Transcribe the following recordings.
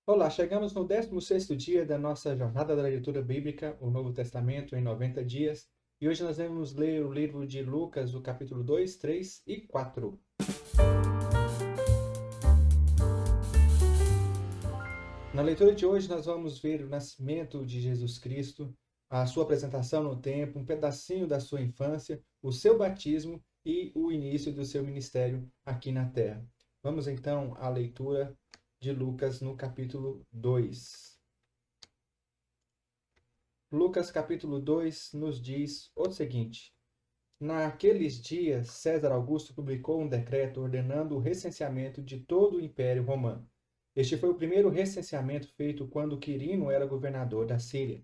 Olá, chegamos no 16º dia da nossa jornada da leitura bíblica, o Novo Testamento em 90 dias, e hoje nós vamos ler o livro de Lucas, o capítulo 2, 3 e 4. Na leitura de hoje nós vamos ver o nascimento de Jesus Cristo, a sua apresentação no templo, um pedacinho da sua infância, o seu batismo e o início do seu ministério aqui na terra. Vamos então à leitura de Lucas no capítulo 2. Lucas capítulo 2 nos diz o seguinte: Naqueles dias, César Augusto publicou um decreto ordenando o recenseamento de todo o Império Romano. Este foi o primeiro recenseamento feito quando Quirino era governador da Síria.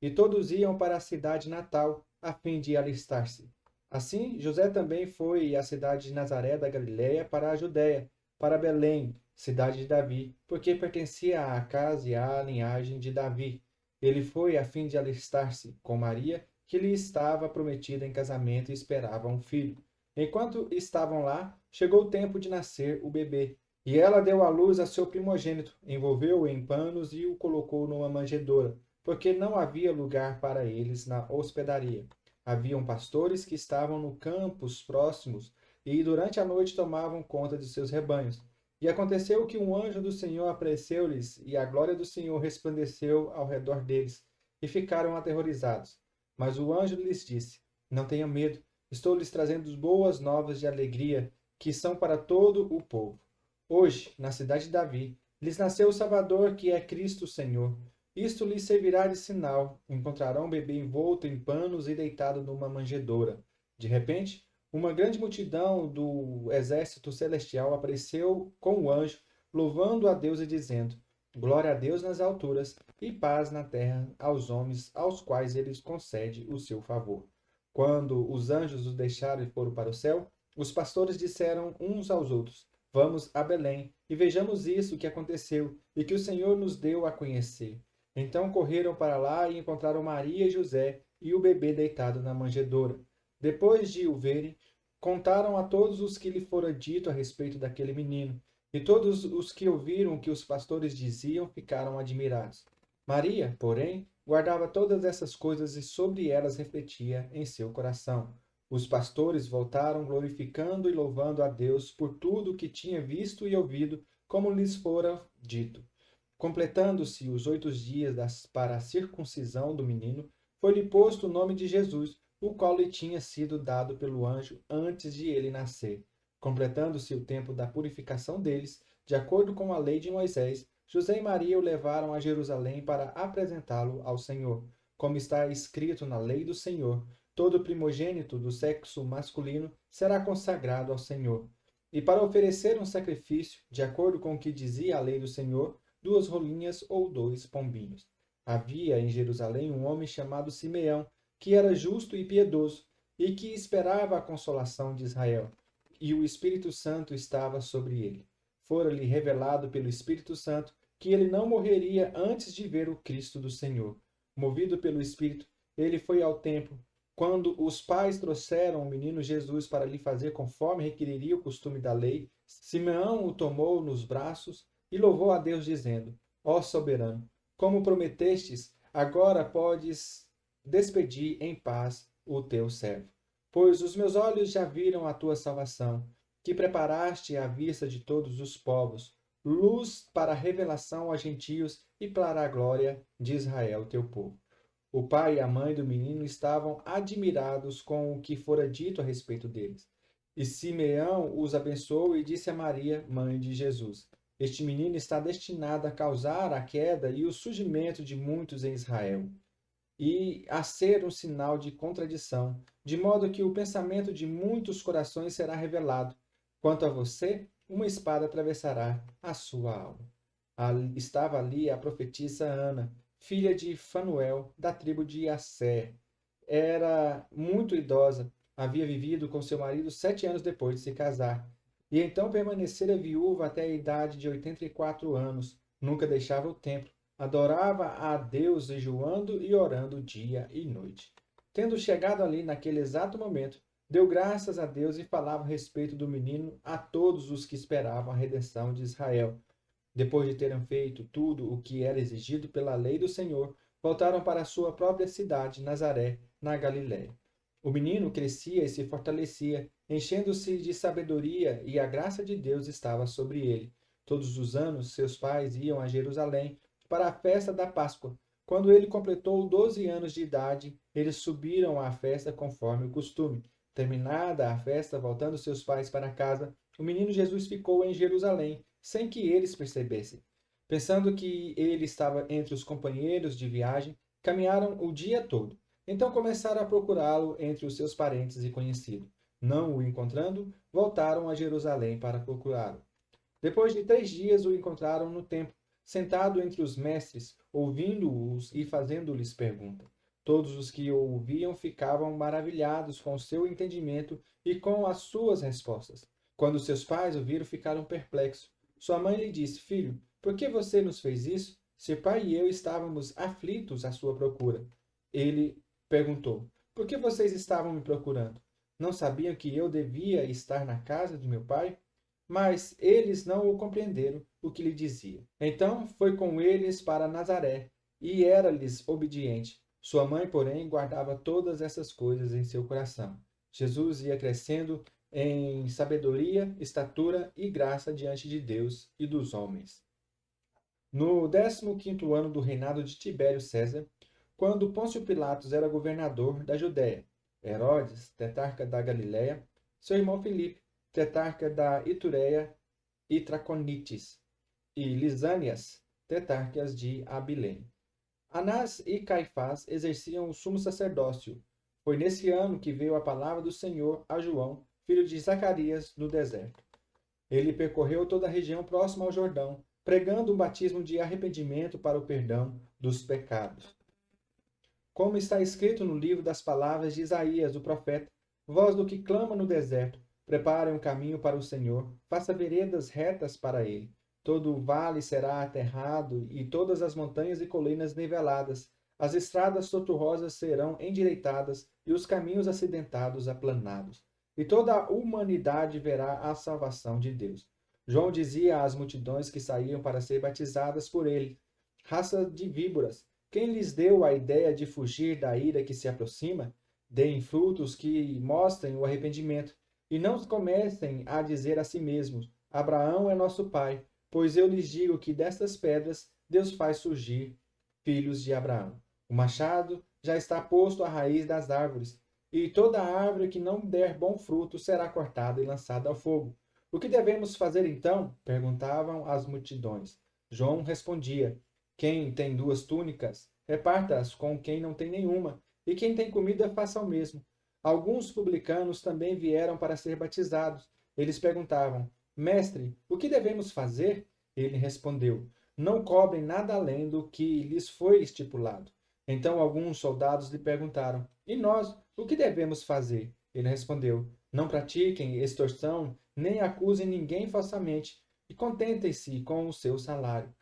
E todos iam para a cidade natal, a fim de alistar-se. Assim, José também foi à cidade de Nazaré da Galiléia para a Judéia, para Belém, cidade de Davi, porque pertencia à casa e à linhagem de Davi. Ele foi a fim de alistar-se com Maria, que lhe estava prometida em casamento e esperava um filho. Enquanto estavam lá, chegou o tempo de nascer o bebê. E ela deu à luz a seu primogênito, envolveu-o em panos e o colocou numa manjedoura, porque não havia lugar para eles na hospedaria. Haviam pastores que estavam no campos próximos e durante a noite tomavam conta de seus rebanhos. E aconteceu que um anjo do Senhor apareceu-lhes, e a glória do Senhor resplandeceu ao redor deles, e ficaram aterrorizados. Mas o anjo lhes disse: Não tenham medo, estou lhes trazendo boas novas de alegria, que são para todo o povo. Hoje, na cidade de Davi, lhes nasceu o Salvador, que é Cristo Senhor. Isto lhes servirá de sinal: encontrarão um bebê envolto em panos e deitado numa manjedoura. De repente, uma grande multidão do exército celestial apareceu com o anjo, louvando a Deus e dizendo: Glória a Deus nas alturas e paz na terra aos homens aos quais ele concede o seu favor. Quando os anjos os deixaram e foram para o céu, os pastores disseram uns aos outros: Vamos a Belém e vejamos isso que aconteceu e que o Senhor nos deu a conhecer. Então correram para lá e encontraram Maria e José e o bebê deitado na manjedoura. Depois de o verem, contaram a todos os que lhe fora dito a respeito daquele menino. E todos os que ouviram o que os pastores diziam ficaram admirados. Maria, porém, guardava todas essas coisas e sobre elas refletia em seu coração. Os pastores voltaram glorificando e louvando a Deus por tudo o que tinha visto e ouvido, como lhes fora dito. Completando-se os 8 dias para a circuncisão do menino, foi-lhe posto o nome de Jesus, o qual lhe tinha sido dado pelo anjo antes de ele nascer. Completando-se o tempo da purificação deles, de acordo com a lei de Moisés, José e Maria o levaram a Jerusalém para apresentá-lo ao Senhor. Como está escrito na lei do Senhor, todo primogênito do sexo masculino será consagrado ao Senhor. E para oferecer um sacrifício, de acordo com o que dizia a lei do Senhor, 2 rolinhas ou 2 pombinhos. Havia em Jerusalém um homem chamado Simeão, que era justo e piedoso, e que esperava a consolação de Israel, e o Espírito Santo estava sobre ele. Fora-lhe revelado pelo Espírito Santo que ele não morreria antes de ver o Cristo do Senhor. Movido pelo Espírito, ele foi ao templo. Quando os pais trouxeram o menino Jesus para lhe fazer conforme requeriria o costume da lei, Simeão o tomou nos braços e louvou a Deus, dizendo: Ó soberano, como prometestes, agora podes despedir em paz o teu servo. Pois os meus olhos já viram a tua salvação, que preparaste à vista de todos os povos, luz para a revelação aos gentios e para a glória de Israel, teu povo. O pai e a mãe do menino estavam admirados com o que fora dito a respeito deles. E Simeão os abençoou e disse a Maria, mãe de Jesus: Este menino está destinado a causar a queda e o surgimento de muitos em Israel, e a ser um sinal de contradição, de modo que o pensamento de muitos corações será revelado. Quanto a você, uma espada atravessará a sua alma. Estava ali a profetisa Ana, filha de Fanuel, da tribo de Asser. Era muito idosa, havia vivido com seu marido 7 anos depois de se casar, e então permanecera viúva até a idade de 84 anos. Nunca deixava o templo, adorava a Deus jejuando e orando dia e noite. Tendo chegado ali naquele exato momento, deu graças a Deus e falava a respeito do menino a todos os que esperavam a redenção de Israel. Depois de terem feito tudo o que era exigido pela lei do Senhor, voltaram para sua própria cidade, Nazaré, na Galiléia. O menino crescia e se fortalecia, enchendo-se de sabedoria, e a graça de Deus estava sobre ele. Todos os anos, seus pais iam a Jerusalém para a festa da Páscoa. Quando ele completou 12 anos de idade, eles subiram à festa conforme o costume. Terminada a festa, voltando seus pais para casa, o menino Jesus ficou em Jerusalém, sem que eles percebessem. Pensando que ele estava entre os companheiros de viagem, caminharam o dia todo. Então começaram a procurá-lo entre os seus parentes e conhecidos. Não o encontrando, voltaram a Jerusalém para procurá-lo. Depois de 3 dias o encontraram no templo, sentado entre os mestres, ouvindo-os e fazendo-lhes pergunta. Todos os que o ouviam ficavam maravilhados com o seu entendimento e com as suas respostas. Quando seus pais o viram, ficaram perplexos. Sua mãe lhe disse: Filho, por que você nos fez isso? Seu pai e eu estávamos aflitos à sua procura. Ele perguntou: Por que vocês estavam me procurando? Não sabiam que eu devia estar na casa de meu pai? Mas eles não o compreenderam o que lhe dizia. Então foi com eles para Nazaré, e era-lhes obediente. Sua mãe, porém, guardava todas essas coisas em seu coração. Jesus ia crescendo em sabedoria, estatura e graça diante de Deus e dos homens. No 15º ano do reinado de Tibério César, quando Pôncio Pilatos era governador da Judéia, Herodes, tetrarca da Galiléia, seu irmão Filipe, tetrarca da Itureia e Traconites, e Lisânias, tetrarcas de Abilene. Anás e Caifás exerciam o sumo sacerdócio. Foi nesse ano que veio a palavra do Senhor a João, filho de Zacarias, no deserto. Ele percorreu toda a região próxima ao Jordão, pregando um batismo de arrependimento para o perdão dos pecados. Como está escrito no livro das palavras de Isaías, o profeta: Voz do que clama no deserto, preparem um caminho para o Senhor, faça veredas retas para ele. Todo o vale será aterrado e todas as montanhas e colinas niveladas. As estradas tortuosas serão endireitadas e os caminhos acidentados aplanados. E toda a humanidade verá a salvação de Deus. João dizia às multidões que saíam para ser batizadas por ele: Raça de víboras, quem lhes deu a ideia de fugir da ira que se aproxima? Deem frutos que mostrem o arrependimento, e não comecem a dizer a si mesmos: Abraão é nosso pai, pois eu lhes digo que destas pedras Deus faz surgir filhos de Abraão. O machado já está posto à raiz das árvores, e toda árvore que não der bom fruto será cortada e lançada ao fogo. O que devemos fazer então? Perguntavam as multidões. João respondia: Quem tem 2 túnicas, reparta-as com quem não tem nenhuma, e quem tem comida, faça o mesmo. Alguns publicanos também vieram para ser batizados. Eles perguntavam: Mestre, o que devemos fazer? Ele respondeu: Não cobrem nada além do que lhes foi estipulado. Então alguns soldados lhe perguntaram: E nós, o que devemos fazer? Ele respondeu: Não pratiquem extorsão, nem acusem ninguém falsamente, e contentem-se com o seu salário.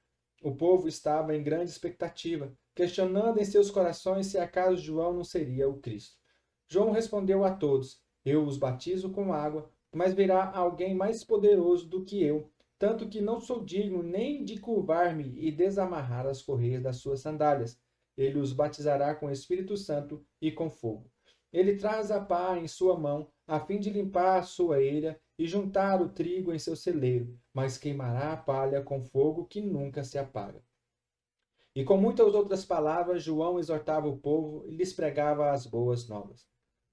O povo estava em grande expectativa, questionando em seus corações se acaso João não seria o Cristo. João respondeu a todos: Eu os batizo com água, mas virá alguém mais poderoso do que eu, tanto que não sou digno nem de curvar-me e desamarrar as correias das suas sandálias. Ele os batizará com o Espírito Santo e com fogo. Ele traz a pá em sua mão, a fim de limpar a sua eira e juntar o trigo em seu celeiro, mas queimará a palha com fogo que nunca se apaga. E com muitas outras palavras, João exortava o povo e lhes pregava as boas novas.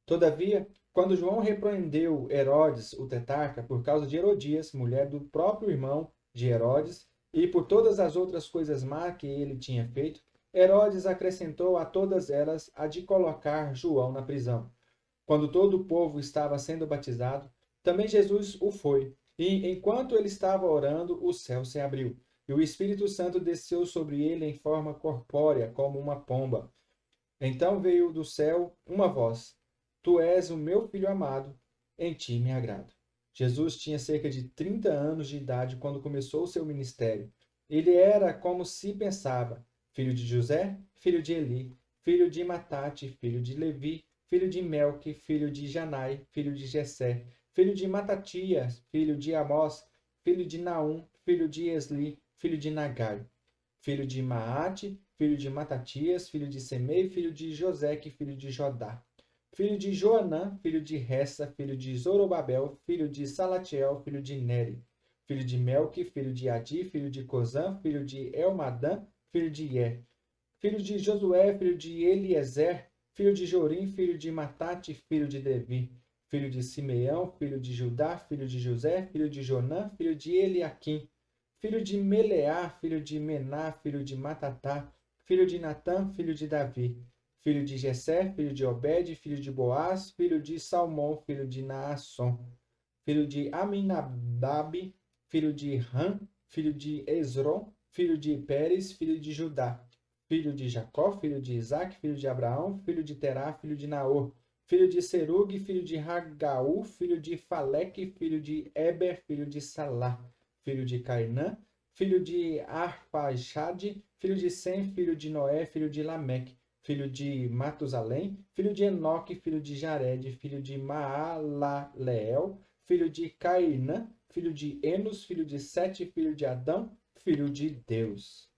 Todavia, quando João repreendeu Herodes, o tetrarca, por causa de Herodias, mulher do próprio irmão de Herodes, e por todas as outras coisas más que ele tinha feito, Herodes acrescentou a todas elas a de colocar João na prisão. Quando todo o povo estava sendo batizado, também Jesus o foi. E enquanto ele estava orando, o céu se abriu, e o Espírito Santo desceu sobre ele em forma corpórea, como uma pomba. Então veio do céu uma voz: Tu és o meu filho amado, em ti me agrado. Jesus tinha cerca de 30 anos de idade quando começou o seu ministério. Ele era como se pensava: filho de José, filho de Eli, filho de Matate, filho de Levi, filho de Melque, filho de Janai, filho de Jessé, filho de Matatias, filho de Amós, filho de Naum, filho de Esli, filho de Nagai, filho de Maate, filho de Matatias, filho de Semei, filho de Joseque, filho de Jodá, filho de Joanã, filho de Ressa, filho de Zorobabel, filho de Salatiel, filho de Neri, filho de Melque, filho de Adi, filho de Cozã, filho de Elmadã, filho de Er, filho de Josué, filho de Eliezer, filho de Jorim, filho de Matate, filho de Devi, filho de Simeão, filho de Judá, filho de José, filho de Jonã, filho de Eliaquim, filho de Meleá, filho de Mená, filho de Matatá, filho de Natã, filho de Davi, filho de Jessé, filho de Obed, filho de Boaz, filho de Salmão, filho de Naasson, filho de Aminadab, filho de Ram, filho de Esrom, filho de Pérez, filho de Judá, filho de Jacó, filho de Isaac, filho de Abraão, filho de Terá, filho de Naor, filho de Serug, filho de Ragaú, filho de Faleque, filho de Eber, filho de Salá, filho de Cainã, filho de Arfaxade, filho de Sem, filho de Noé, filho de Lameque, filho de Matusalém, filho de Enoque, filho de Jared, filho de Maalaleel, filho de Cainã, filho de Enos, filho de Sete, filho de Adão, filho de Deus.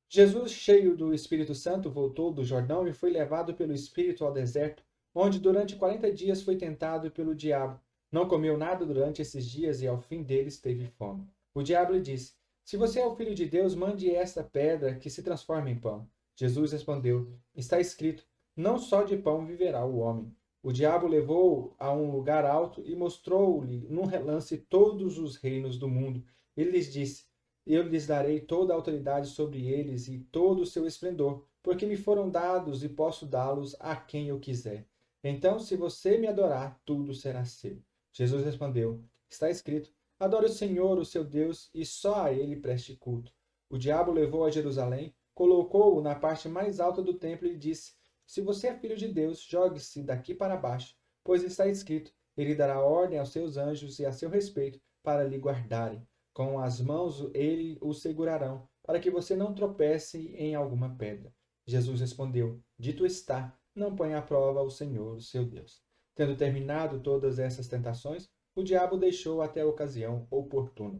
Jesus, cheio do Espírito Santo, voltou do Jordão e foi levado pelo Espírito ao deserto, onde durante 40 dias foi tentado pelo diabo. Não comeu nada durante esses dias e ao fim deles teve fome. O diabo lhe disse: Se você é o Filho de Deus, mande esta pedra que se transforme em pão. Jesus respondeu: Está escrito: Não só de pão viverá o homem. O diabo levou-o a um lugar alto e mostrou-lhe num relance todos os reinos do mundo. Ele lhes disse: Eu lhes darei toda a autoridade sobre eles e todo o seu esplendor, porque me foram dados e posso dá-los a quem eu quiser. Então, se você me adorar, tudo será seu. Jesus respondeu: Está escrito: Adore o Senhor, o seu Deus, e só a ele preste culto. O diabo levou a Jerusalém, colocou-o na parte mais alta do templo e disse: Se você é filho de Deus, jogue-se daqui para baixo, pois está escrito: Ele dará ordem aos seus anjos e a seu respeito para lhe guardarem. Com as mãos ele o segurarão, para que você não tropece em alguma pedra. Jesus respondeu: Dito está, não ponha à prova o Senhor, o seu Deus. Tendo terminado todas essas tentações, o diabo deixou até a ocasião oportuna.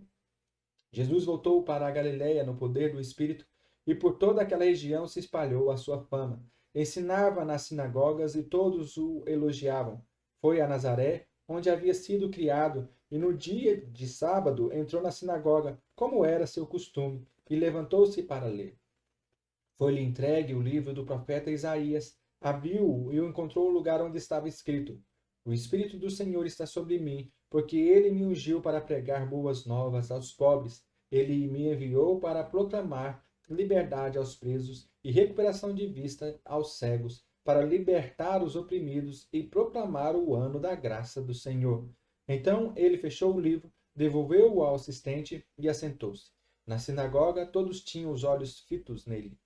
Jesus voltou para a Galiléia no poder do Espírito, e por toda aquela região se espalhou a sua fama. Ensinava nas sinagogas e todos o elogiavam. Foi a Nazaré, onde havia sido criado, e no dia de sábado entrou na sinagoga, como era seu costume, e levantou-se para ler. Foi-lhe entregue o livro do profeta Isaías. Abriu-o e o encontrou no lugar onde estava escrito: O Espírito do Senhor está sobre mim, porque ele me ungiu para pregar boas novas aos pobres. Ele me enviou para proclamar liberdade aos presos e recuperação de vista aos cegos, para libertar os oprimidos e proclamar o ano da graça do Senhor. Então ele fechou o livro, devolveu-o ao assistente e assentou-se. Na sinagoga, todos tinham os olhos fitos nele.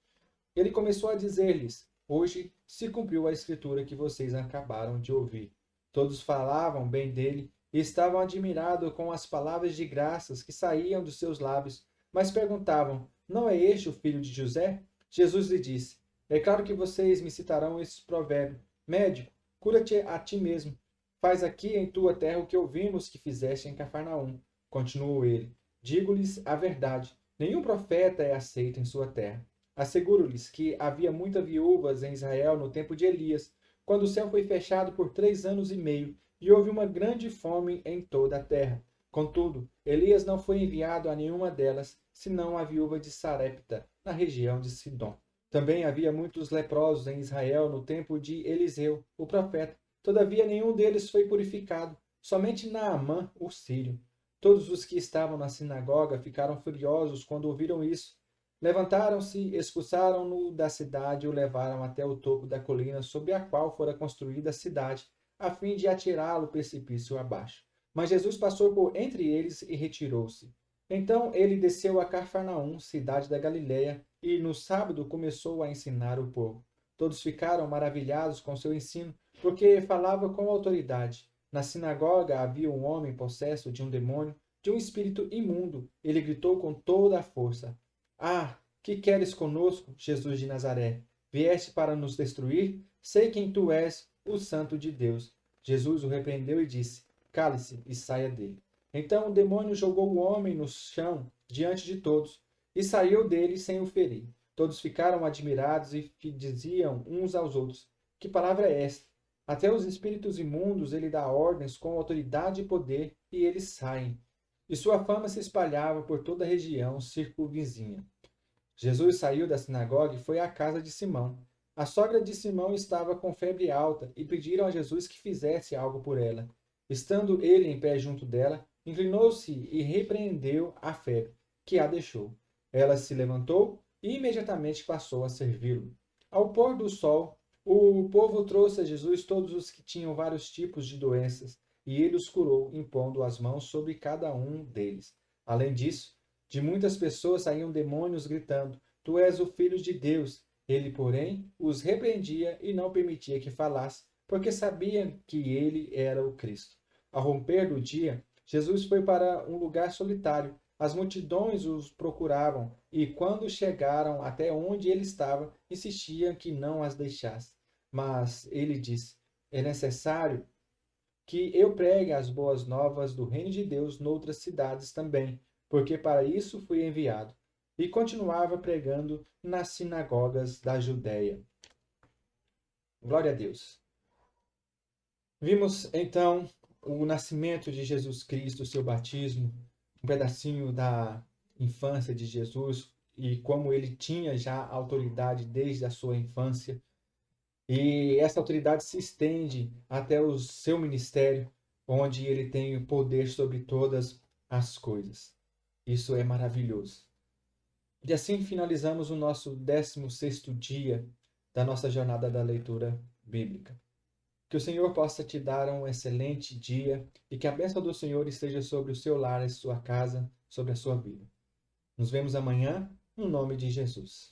Ele começou a dizer-lhes: Hoje se cumpriu a escritura que vocês acabaram de ouvir. Todos falavam bem dele e estavam admirados com as palavras de graças que saíam dos seus lábios, mas perguntavam: Não é este o filho de José? Jesus lhe disse: É claro que vocês me citarão esse provérbio: Médico, cura-te a ti mesmo. Faz aqui em tua terra o que ouvimos que fizeste em Cafarnaum. Continuou ele: Digo-lhes a verdade: nenhum profeta é aceito em sua terra. Asseguro-lhes que havia muitas viúvas em Israel no tempo de Elias, quando o céu foi fechado por 3 anos e meio, e houve uma grande fome em toda a terra. Contudo, Elias não foi enviado a nenhuma delas, senão a viúva de Sarepta, na região de Sidom. Também havia muitos leprosos em Israel no tempo de Eliseu, o profeta. Todavia nenhum deles foi purificado, somente Naamã, o sírio. Todos os que estavam na sinagoga ficaram furiosos quando ouviram isso. Levantaram-se, expulsaram-no da cidade e o levaram até o topo da colina sobre a qual fora construída a cidade, a fim de atirá-lo precipício abaixo. Mas Jesus passou por entre eles e retirou-se. Então ele desceu a Cafarnaum, cidade da Galiléia, e no sábado começou a ensinar o povo. Todos ficaram maravilhados com seu ensino, porque falava com autoridade. Na sinagoga havia um homem possesso de um demônio, de um espírito imundo. Ele gritou com toda a força: Ah, que queres conosco, Jesus de Nazaré? Vieste para nos destruir? Sei quem tu és, o Santo de Deus. Jesus o repreendeu e disse: Cale-se e saia dele. Então o demônio jogou o homem no chão, diante de todos, e saiu dele sem o ferir. Todos ficaram admirados e diziam uns aos outros: Que palavra é esta? Até os espíritos imundos ele dá ordens com autoridade e poder, e eles saem. E sua fama se espalhava por toda a região circunvizinha. Jesus saiu da sinagoga e foi à casa de Simão. A sogra de Simão estava com febre alta e pediram a Jesus que fizesse algo por ela. Estando ele em pé junto dela, inclinou-se e repreendeu a febre, que a deixou. Ela se levantou e imediatamente passou a servi-lo. Ao pôr do sol, o povo trouxe a Jesus todos os que tinham vários tipos de doenças, e ele os curou, impondo as mãos sobre cada um deles. Além disso, de muitas pessoas saíam demônios gritando: Tu és o Filho de Deus. Ele, porém, os repreendia e não permitia que falasse, porque sabia que ele era o Cristo. Ao romper do dia, Jesus foi para um lugar solitário. As multidões os procuravam e, quando chegaram até onde ele estava, insistiam que não as deixasse. Mas ele disse: É necessário que eu pregue as boas novas do reino de Deus noutras cidades também, porque para isso fui enviado. E continuava pregando nas sinagogas da Judéia. Glória a Deus. Vimos então o nascimento de Jesus Cristo, o seu batismo, um pedacinho da infância de Jesus e como ele tinha já autoridade desde a sua infância. E essa autoridade se estende até o seu ministério, onde ele tem o poder sobre todas as coisas. Isso é maravilhoso. E assim finalizamos o nosso 16º dia da nossa jornada da leitura bíblica. Que o Senhor possa te dar um excelente dia e que a bênção do Senhor esteja sobre o seu lar, a sua casa, sobre a sua vida. Nos vemos amanhã, no nome de Jesus.